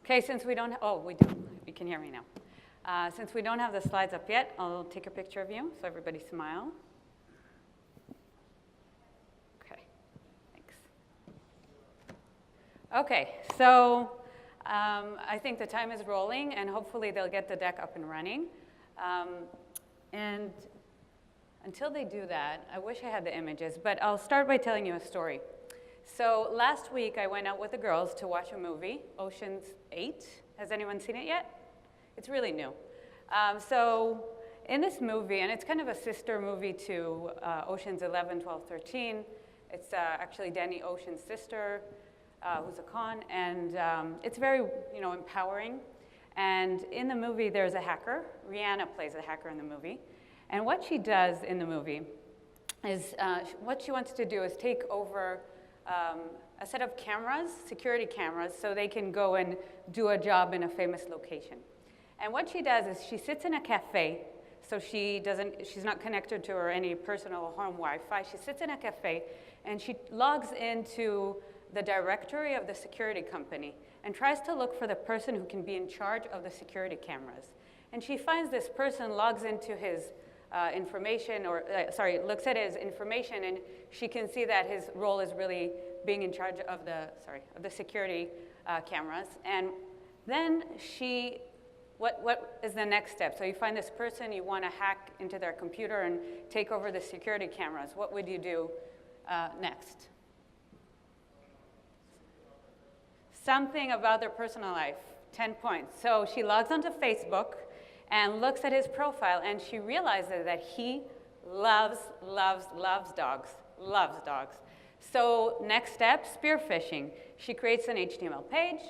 Okay, since we don't, oh, we do, you can hear me now. Since we don't have the slides up yet, I'll take a picture of you, so everybody smile. Okay, thanks. Okay, so I think the time is rolling, and hopefully they'll get the deck up and running. And until they do that, I wish I had the images, but I'll start by telling you a story. So last week, I went out with the girls to watch a movie, Ocean's 8. Has anyone seen it yet? It's really new. So in this movie, and it's kind of a sister movie to Ocean's 11, 12, 13. It's actually Danny Ocean's sister, who's a con, and it's very, empowering. And in the movie, there's a hacker. Rihanna plays a hacker in the movie. And what she does in the movie is, what she wants to do is take over a set of cameras, security cameras, so they can go and do a job in a famous location. And what she does is she sits in a cafe, so she's not connected to her any personal home Wi-Fi. She sits in a cafe, and she logs into the directory of the security company and tries to look for the person who can be in charge of the security cameras. And she finds this person, logs into his information, looks at his information, and she can see that his role is really being in charge of the security cameras. And then what is the next step? So you find this person, you want to hack into their computer and take over the security cameras. What would you do next? Something about their personal life, 10 points. So she logs onto Facebook and looks at his profile, and she realizes that he loves dogs. So next step, spear phishing. She creates an HTML page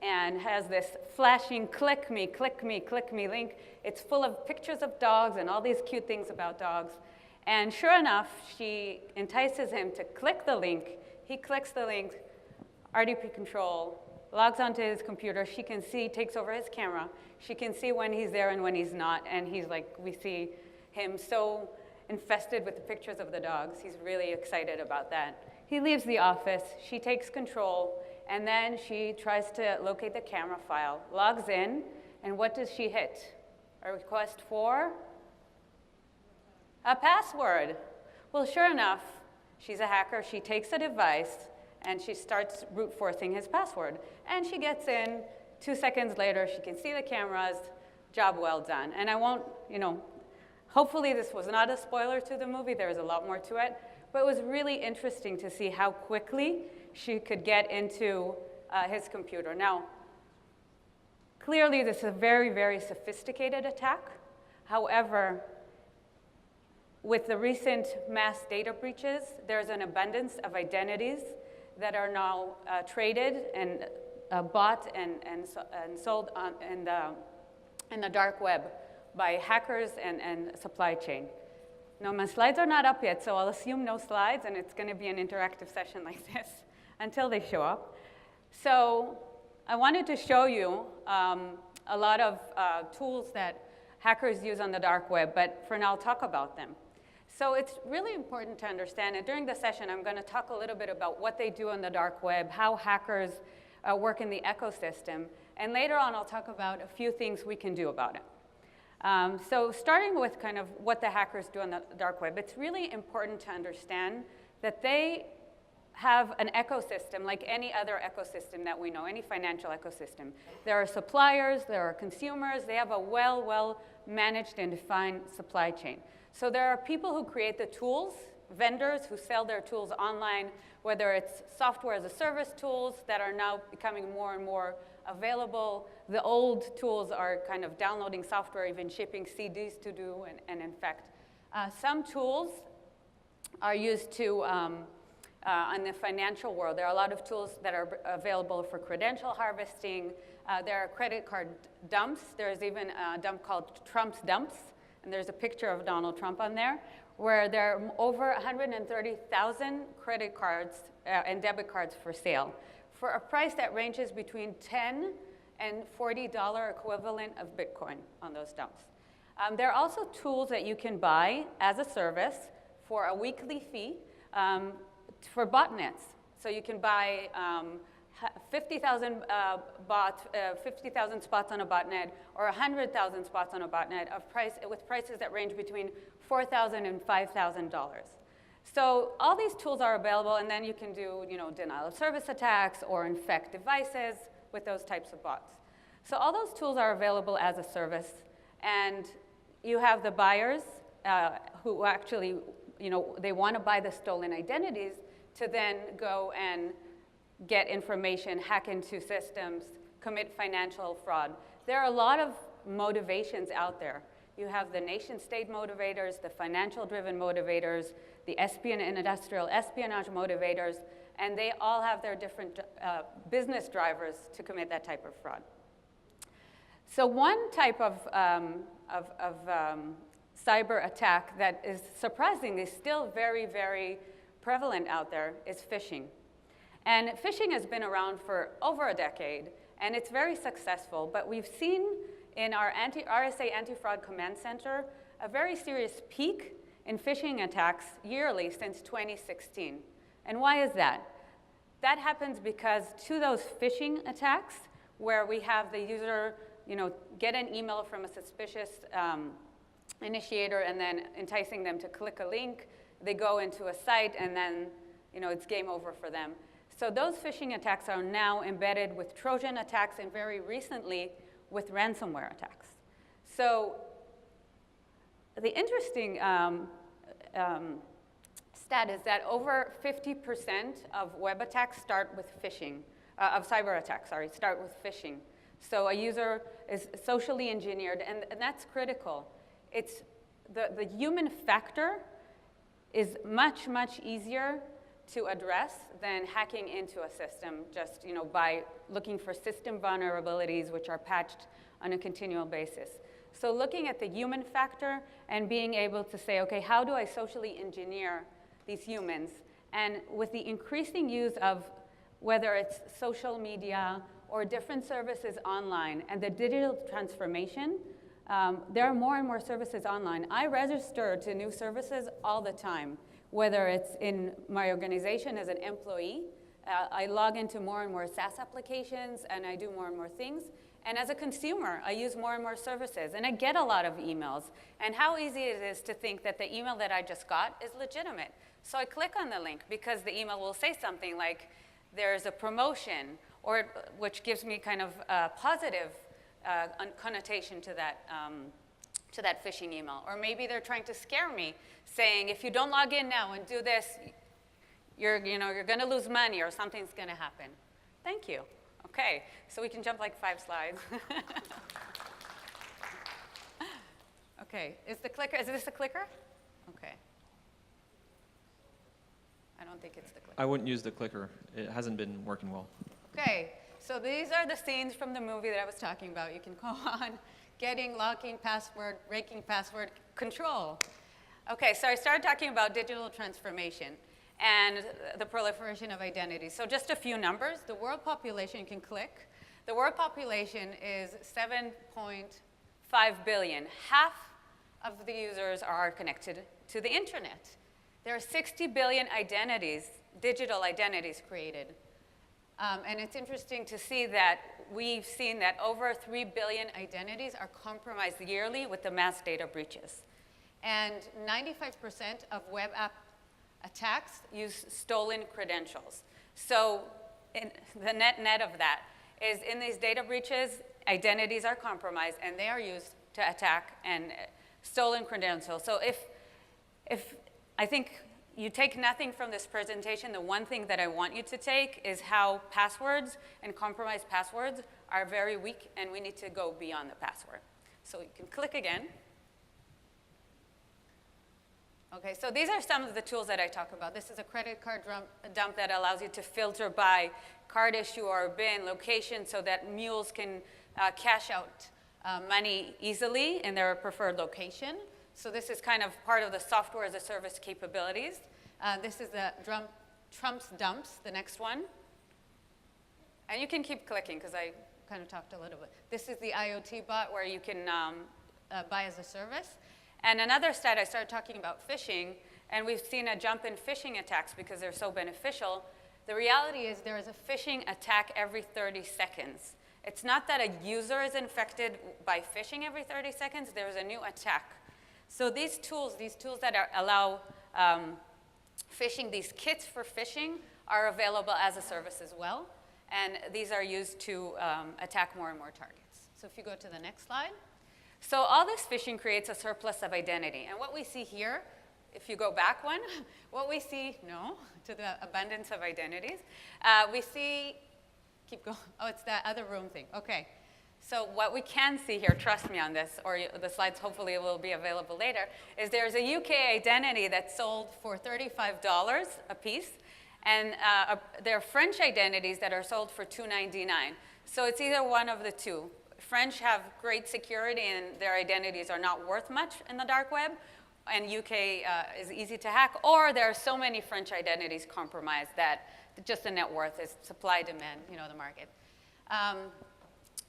and has this flashing click me link. It's full of pictures of dogs and all these cute things about dogs. And sure enough, she entices him to click the link. He clicks the link, RDP control, logs onto his computer. She can see, takes over his camera. She can see when he's there and when he's not. And he's like, we see him so infested with the pictures of the dogs. He's really excited about that. He leaves the office. She takes control. And then she tries to locate the camera file, logs in. And what does she hit? A request for a password. Well, sure enough, she's a hacker. She takes a device and she starts brute forcing his password. And she gets in. 2 seconds later, she can see the cameras. Job well done. And I won't, hopefully this was not a spoiler to the movie. There was a lot more to it. But it was really interesting to see how quickly she could get into his computer. Now, clearly this is a very, very sophisticated attack. However, with the recent mass data breaches, there's an abundance of identities that are now traded and bought and sold in the dark web by hackers and supply chain. No, my slides are not up yet, so I'll assume no slides, and it's going to be an interactive session like this until they show up. So I wanted to show you a lot of tools that hackers use on the dark web, but for now I'll talk about them. So it's really important to understand, and during the session I'm going to talk a little bit about what they do on the dark web, how hackers work in the ecosystem, and later on I'll talk about a few things we can do about it. So starting with kind of what the hackers do on the dark web, it's really important to understand that they have an ecosystem like any other ecosystem that we know, any financial ecosystem. There are suppliers, there are consumers, they have a well managed and defined supply chain. So there are people who create the tools, vendors who sell their tools online, whether it's software as a service tools that are now becoming more and more available. The old tools are kind of downloading software, even shipping CDs to do and infect. Some tools are used to, in the financial world, there are a lot of tools that are available for credential harvesting. There are credit card dumps. There's even a dump called Trump's Dumps, and there's a picture of Donald Trump on there, where there are over 130,000 credit cards and debit cards for sale for a price that ranges between $10 and $40 equivalent of Bitcoin on those dumps. There are also tools that you can buy as a service for a weekly fee for botnets. So you can buy 50,000 bots, 50,000 spots on a botnet, or 100,000 spots on a botnet with prices that range between $4,000 and $5,000. So all these tools are available, and then you can do denial of service attacks or infect devices with those types of bots. So all those tools are available as a service, and you have the buyers who actually, they want to buy the stolen identities to then go and get information, hack into systems, commit financial fraud. There are a lot of motivations out there. You have the nation-state motivators, the financial-driven motivators, the industrial espionage motivators, and they all have their different business drivers to commit that type of fraud. So one type of cyber attack that is surprisingly still very, very prevalent out there is phishing. And phishing has been around for over a decade, and it's very successful, but we've seen in our RSA Anti-Fraud Command Center a very serious peak in phishing attacks yearly since 2016. And why is that? That happens because to those phishing attacks, where we have the user get an email from a suspicious initiator and then enticing them to click a link, they go into a site, and then it's game over for them. So those phishing attacks are now embedded with Trojan attacks, and very recently with ransomware attacks. So the interesting stat is that over 50% of web attacks start with phishing, of cyber attacks, start with phishing. So a user is socially engineered, and that's critical. It's the human factor is much, much easier to address than hacking into a system just by looking for system vulnerabilities which are patched on a continual basis. So looking at the human factor and being able to say, okay, how do I socially engineer these humans? And with the increasing use of whether it's social media or different services online and the digital transformation, there are more and more services online. I register to new services all the time, whether it's in my organization as an employee. I log into more and more SaaS applications, and I do more and more things. And as a consumer, I use more and more services, and I get a lot of emails. And how easy it is to think that the email that I just got is legitimate. So I click on the link because the email will say something like, there's a promotion, or which gives me kind of a positive connotation to that phishing email. Or maybe they're trying to scare me, saying, if you don't log in now and do this, you're going to lose money or something's going to happen. Thank you. Okay, so we can jump like 5 slides. Okay, is this the clicker? Okay. I don't think it's the clicker. I wouldn't use the clicker. It hasn't been working well. Okay, so these are the scenes from the movie that I was talking about. You can go on. Getting, locking, password, breaking password, control. Okay, so I started talking about digital transformation and the proliferation of identities. So just a few numbers. The world population, you can click. The world population is 7.5 billion. Half of the users are connected to the internet. There are 60 billion identities, digital identities created. And it's interesting to see that we've seen that over 3 billion identities are compromised yearly with the mass data breaches. And 95% of web app attacks use stolen credentials. So the net of that is in these data breaches, identities are compromised, and they are used to attack and stolen credentials. So if I think you take nothing from this presentation, the one thing that I want you to take is how passwords and compromised passwords are very weak, and we need to go beyond the password. So you can click again. Okay, so these are some of the tools that I talk about. This is a credit card dump that allows you to filter by card issuer, BIN, location, so that mules can cash out money easily in their preferred location. So this is kind of part of the software as a service capabilities. This is the Trump's dumps, the next one. And you can keep clicking because I kind of talked a little bit. This is the IoT bot where you can buy as a service. And another stat, I started talking about phishing, and we've seen a jump in phishing attacks because they're so beneficial. The reality is there is a phishing attack every 30 seconds. It's not that a user is infected by phishing every 30 seconds, there's a new attack. So these tools that allow phishing, these kits for phishing are available as a service as well. And these are used to attack more and more targets. So if you go to the next slide. So all this phishing creates a surplus of identity. And what we see here, if you go back one, what we see, to the abundance of identities, we see, keep going, oh, it's that other room thing. Okay. So what we can see here, trust me on this, or the slides hopefully will be available later, is there's a UK identity that's sold for $35 a piece. And there are French identities that are sold for $2.99. So it's either one of the two. French have great security and their identities are not worth much in the dark web, and UK is easy to hack, or there are so many French identities compromised that just the net worth is supply, demand, the market.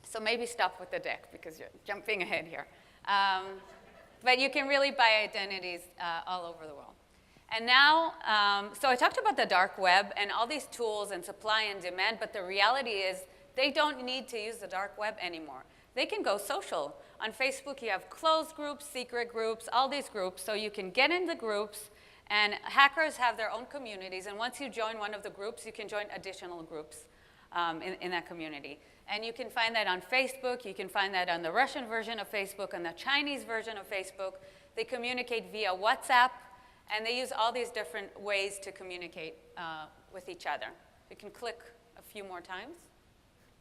So maybe stop with the deck because you're jumping ahead here. But you can really buy identities all over the world. And now, so I talked about the dark web and all these tools and supply and demand, but the reality is they don't need to use the dark web anymore. They can go social. On Facebook, you have closed groups, secret groups, all these groups, so you can get in the groups, and hackers have their own communities, and once you join one of the groups, you can join additional groups in that community. And you can find that on Facebook, you can find that on the Russian version of Facebook, and the Chinese version of Facebook. They communicate via WhatsApp, and they use all these different ways to communicate with each other. You can click a few more times.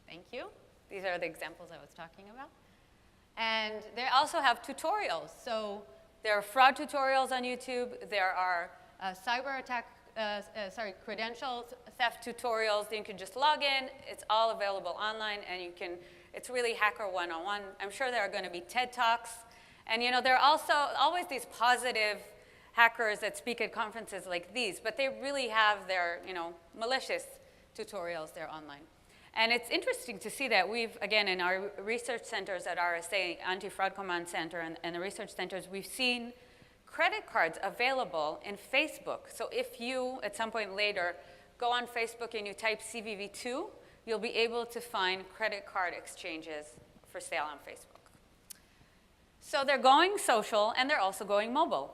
Thank you. These are the examples I was talking about. And they also have tutorials. So there are fraud tutorials on YouTube. There are credential theft tutorials. You can just log in. It's all available online, and it's really hacker 101. I'm sure there are going to be TED Talks. And there are also always these positive hackers that speak at conferences like these, but they really have their, malicious tutorials there online. And it's interesting to see that we've, again, in our research centers at RSA, Anti-Fraud Command Center and the research centers, we've seen credit cards available in Facebook. So if you, at some point later, go on Facebook and you type CVV2, you'll be able to find credit card exchanges for sale on Facebook. So they're going social, and they're also going mobile.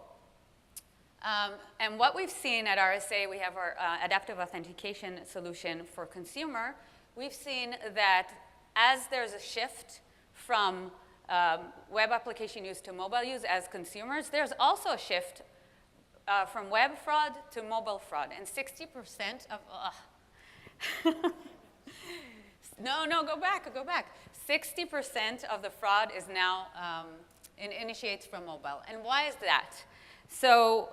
And what we've seen at RSA, we have our adaptive authentication solution for consumer. We've seen that as there's a shift from web application use to mobile use as consumers, there's also a shift from web fraud to mobile fraud. And 60% of, go back. 60% of the fraud is now initiates from mobile. And why is that? So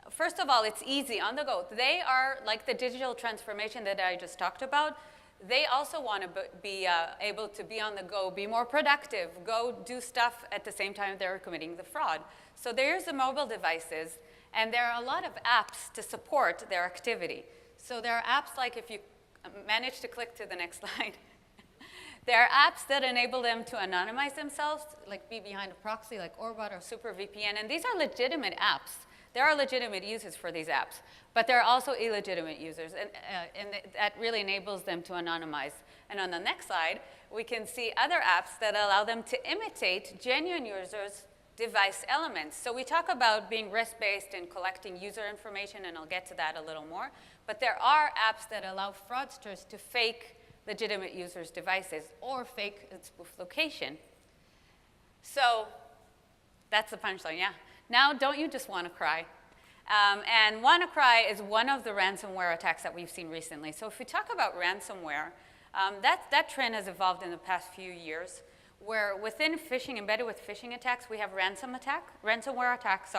first of all, it's easy, on the go. They are like the digital transformation that I just talked about. They also want to be able to be on the go, be more productive, go do stuff at the same time they're committing the fraud. So there's the mobile devices, and there are a lot of apps to support their activity. So there are apps like, if you manage to click to the next slide, there are apps that enable them to anonymize themselves, like be behind a proxy like Orbot or SuperVPN, and these are legitimate apps. There are legitimate uses for these apps, but there are also illegitimate users, and that really enables them to anonymize. And on the next slide, we can see other apps that allow them to imitate genuine users' device elements. So we talk about being risk-based and collecting user information, and I'll get to that a little more, but there are apps that allow fraudsters to fake legitimate users' devices or fake and spoof location. So that's the punchline, yeah. Now, don't you just want to cry? And WannaCry is one of the ransomware attacks that we've seen recently. So if we talk about ransomware, that trend has evolved in the past few years, where within phishing, embedded with phishing attacks, we have ransomware attacks,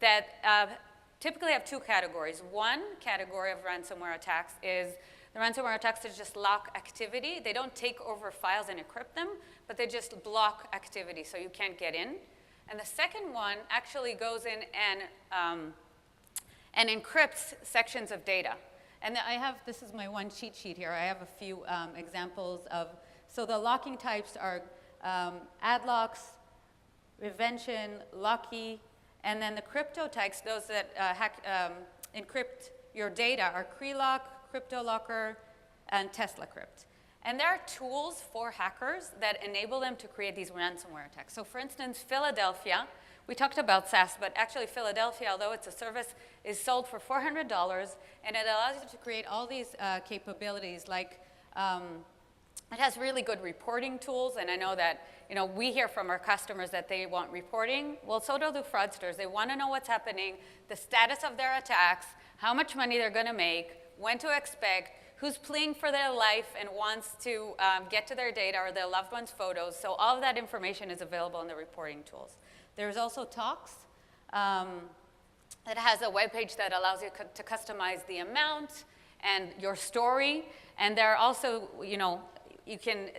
that typically have two categories. One category of ransomware attacks is the ransomware attacks that just lock activity. They don't take over files and encrypt them, but they just block activity so you can't get in. And the second one actually goes in and encrypts sections of data. And this is my one cheat sheet here. I have a few examples of, so the locking types are adlocks, prevention, locky, and then the crypto types, those that encrypt your data, are crelock, CryptoLocker, and TeslaCrypt. And there are tools for hackers that enable them to create these ransomware attacks. So for instance, Philadelphia, we talked about SaaS, but actually Philadelphia, although it's a service, is sold for $400, and it allows you to create all these capabilities, like it has really good reporting tools, and I know that we hear from our customers that they want reporting. Well, so do the fraudsters. They want to know what's happening, the status of their attacks, how much money they're going to make, when to expect, who's pleading for their life and wants to get to their data or their loved ones' photos. So all of that information is available in the reporting tools. There's also Talks. It has a web page that allows you to customize the amount and your story. And there are also, you can,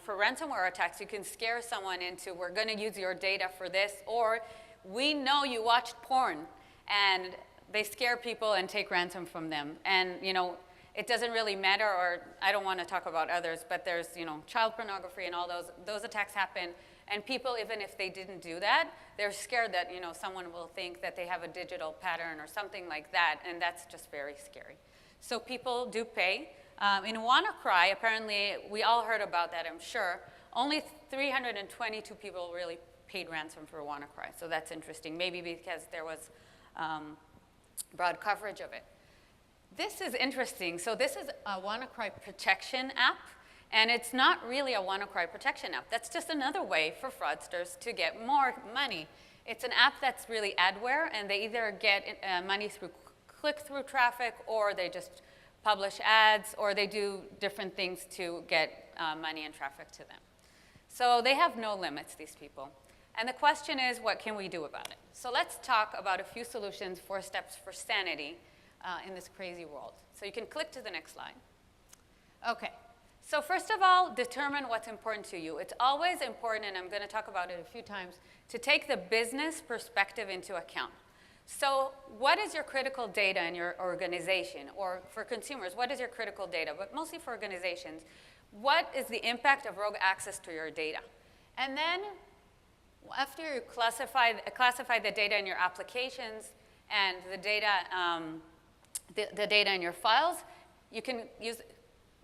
for ransomware attacks, you can scare someone into, we're going to use your data for this, or we know you watched porn, and they scare people and take ransom from them. And, it doesn't really matter, or I don't want to talk about others, but there's, child pornography and all those attacks happen. And people, even if they didn't do that, they're scared that, someone will think that they have a digital pattern or something like that, and that's just very scary. So people do pay. In WannaCry, apparently, we all heard about that, I'm sure. Only 322 people really paid ransom for WannaCry, so that's interesting, maybe because there was broad coverage of it. This is interesting. So this is a WannaCry protection app, and it's not really a WannaCry protection app. That's just another way for fraudsters to get more money. It's an app that's really adware, and they either get money through click-through traffic, or they just publish ads, or they do different things to get money and traffic to them. So they have no limits, these people. And the question is, what can we do about it? So let's talk about a few solutions, 4 steps for sanity in this crazy world. So you can click to the next slide. Okay. So first of all, determine what's important to you. It's always important, and I'm going to talk about it a few times, to take the business perspective into account. So what is your critical data in your organization? Or for consumers, what is your critical data? But mostly for organizations, what is the impact of rogue access to your data? And then after you classify the data in your applications and the data, the data in your files, you can use,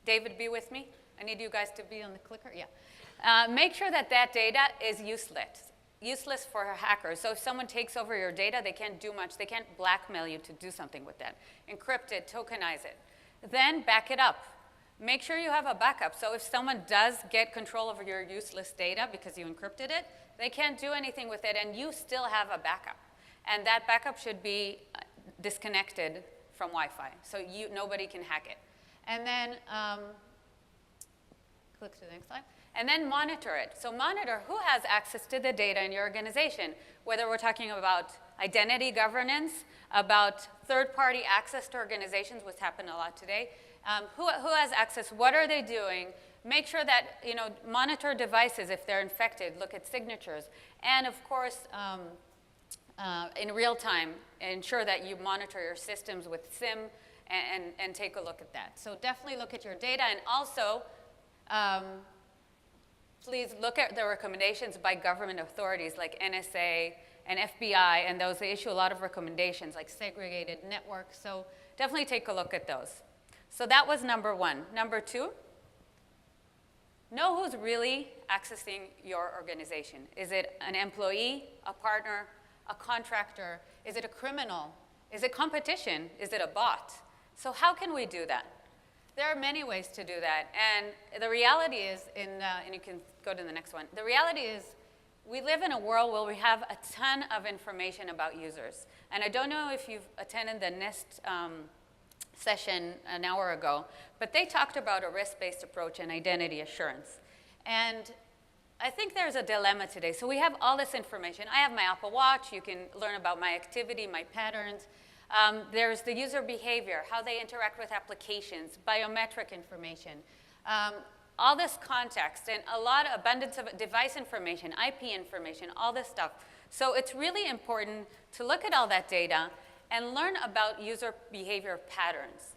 David, be with me. I need you guys to be on the clicker. Yeah. Make sure that that data is useless for hackers. So if someone takes over your data, they can't do much. They can't blackmail you to do something with that. Encrypt it, tokenize it. Then back it up. Make sure you have a backup. So if someone does get control over your useless data because you encrypted it, they can't do anything with it, and you still have a backup. And that backup should be disconnected from Wi-Fi, so nobody can hack it. And then, click to the next slide. And then monitor it. So monitor who has access to the data in your organization, whether we're talking about identity governance, about third-party access to organizations, which happen a lot today. Who has access? What are they doing? Make sure that, monitor devices if they're infected. Look at signatures. And of course, in real time, ensure that you monitor your systems with SIM and take a look at that. So definitely look at your data, and also please look at the recommendations by government authorities like NSA and FBI, and those, they issue a lot of recommendations like segregated networks. So definitely take a look at those. So that was number 1. Number 2, know who's really accessing your organization. Is it an employee, a partner, a contractor? Is it a criminal? Is it competition? Is it a bot? So how can we do that? There are many ways to do that. And the reality is, and you can go to the next one. The reality is we live in a world where we have a ton of information about users. And I don't know if you've attended the NIST session an hour ago, but they talked about a risk-based approach and identity assurance. And I think there's a dilemma today. So we have all this information. I have my Apple Watch. You can learn about my activity, my patterns. There's the user behavior, how they interact with applications, biometric information, all this context, and abundance of device information, IP information, all this stuff. So it's really important to look at all that data and learn about user behavior patterns.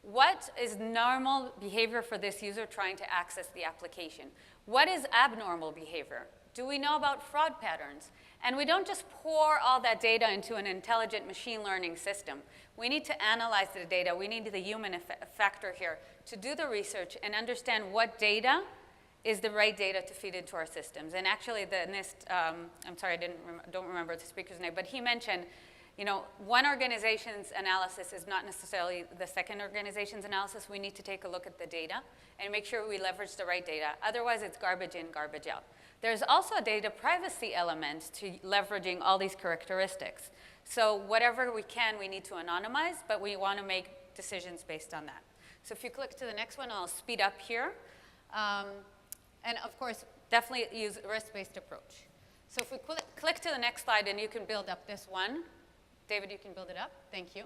What is normal behavior for this user trying to access the application? What is abnormal behavior? Do we know about fraud patterns? And we don't just pour all that data into an intelligent machine learning system. We need to analyze the data. We need the human factor here to do the research and understand what data is the right data to feed into our systems. And actually, the NIST, I'm sorry, don't remember the speaker's name, but he mentioned, one organization's analysis is not necessarily the second organization's analysis. We need to take a look at the data and make sure we leverage the right data. Otherwise, it's garbage in, garbage out. There's also a data privacy element to leveraging all these characteristics. So whatever we can, we need to anonymize, but we want to make decisions based on that. So if you click to the next one, I'll speed up here. And of course, definitely use a risk-based approach. So if we click to the next slide, and you can build up this one. David, you can build it up. Thank you.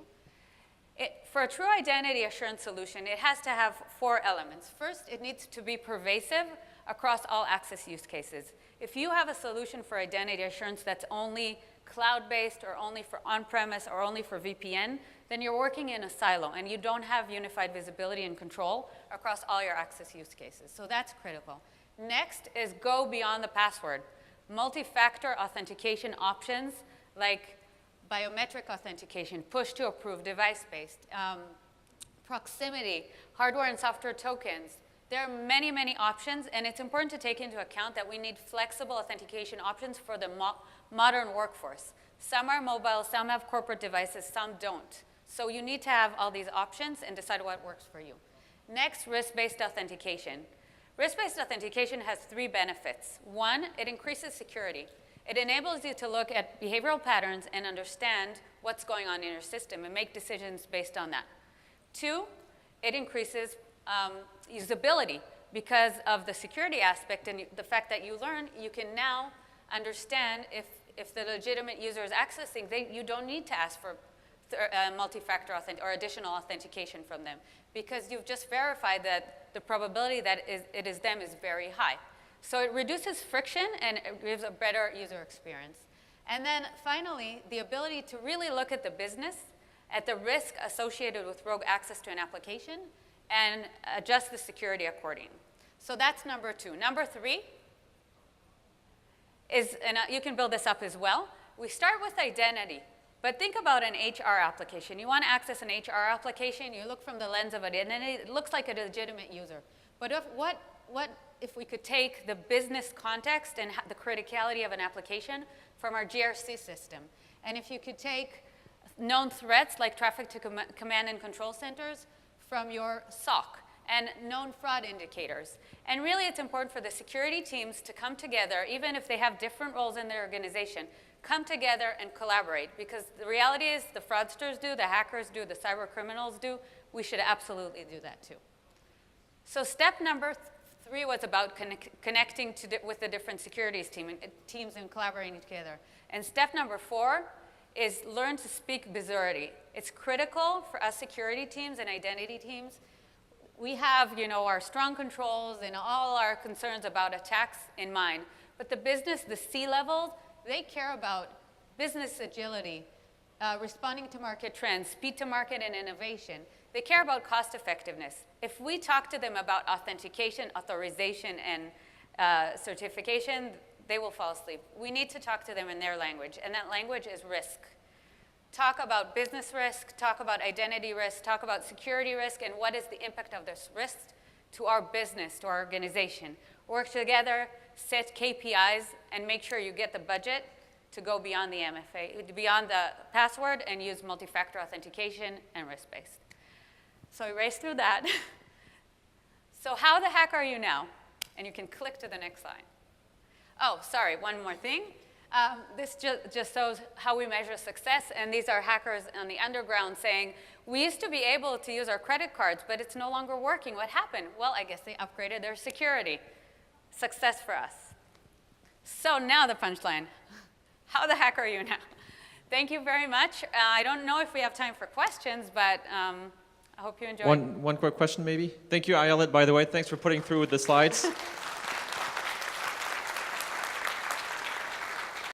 For a true identity assurance solution, it has to have 4 elements. First, it needs to be pervasive across all access use cases. If you have a solution for identity assurance that's only cloud-based or only for on-premise or only for VPN, then you're working in a silo and you don't have unified visibility and control across all your access use cases. So that's critical. Next is go beyond the password. Multi-factor authentication options like biometric authentication, push to approve, device-based, proximity, hardware and software tokens. There are many, many options, and it's important to take into account that we need flexible authentication options for the modern workforce. Some are mobile, some have corporate devices, some don't. So you need to have all these options and decide what works for you. Next, risk-based authentication. Risk-based authentication has 3 benefits. 1, it increases security. It enables you to look at behavioral patterns and understand what's going on in your system and make decisions based on that. 2, it increases usability because of the security aspect and the fact that you learn, you can now understand if the legitimate user is accessing, you don't need to ask for multi-factor or additional authentication from them because you've just verified that the probability that it is them is very high. So it reduces friction and it gives a better user experience. And then finally, the ability to really look at the business, at the risk associated with rogue access to an application, and adjust the security according. So that's number 2. Number 3 is, and you can build this up as well, we start with identity. But think about an HR application. You want to access an HR application, you look from the lens of identity, it looks like a legitimate user. But what if we could take the business context and the criticality of an application from our GRC system? And if you could take known threats like traffic to command and control centers from your SOC and known fraud indicators. And really it's important for the security teams to come together, even if they have different roles in their organization, come together and collaborate, because the reality is the fraudsters do, the hackers do, the cybercriminals do. We should absolutely do that too. So step number 3 was about connecting with the different securities teams and collaborating together. And step number 4 is learn to speak bizarrity. It's critical for us security teams and identity teams. We have, our strong controls and all our concerns about attacks in mind. But the business, the C-levels, they care about business agility, responding to market trends, speed to market and innovation. They care about cost effectiveness. If we talk to them about authentication, authorization, and certification, they will fall asleep. We need to talk to them in their language, and that language is risk. Talk about business risk, talk about identity risk, talk about security risk, and what is the impact of this risk to our business, to our organization. Work together, set KPIs, and make sure you get the budget to go beyond the MFA, beyond the password, and use multi-factor authentication and risk-based. So we raced through that. So how the heck are you now? And you can click to the next slide. Oh, sorry, one more thing. This just shows how we measure success, and these are hackers on the underground saying, we used to be able to use our credit cards, but it's no longer working. What happened? Well, I guess they upgraded their security. Success for us. So now the punchline. How the heck are you now? Thank you very much. I don't know if we have time for questions, but I hope you enjoyed. One quick question, maybe. Thank you, Ayelet, by the way. Thanks for putting through the slides.